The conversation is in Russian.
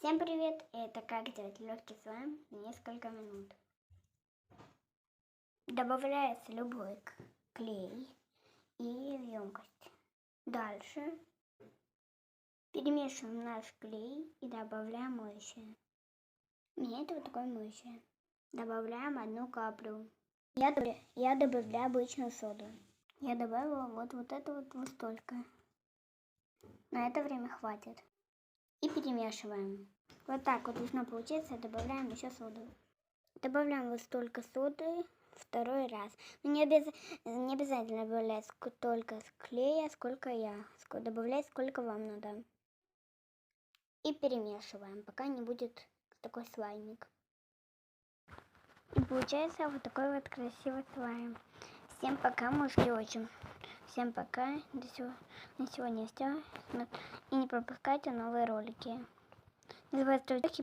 Всем привет! Это как сделать легкий слайм за несколько минут. Добавляется любой клей и в емкость. Дальше перемешиваем наш клей и добавляем моющее. У меня это вот такое моющее. Добавляем 1 каплю. Я добавляю обычную соду. Я добавила вот это вот столько. На это время хватит. И перемешиваем. Вот так вот должно получиться. Добавляем еще соду. Добавляем вот столько соды второй раз. Но не обязательно добавлять столько клея, сколько я. Добавлять сколько вам надо. И перемешиваем, пока не будет такой слаймик. И получается вот такой вот красивый слайм. Всем пока, мы очень. Всем пока. На сегодня все. И не пропускайте новые ролики. Не забывайте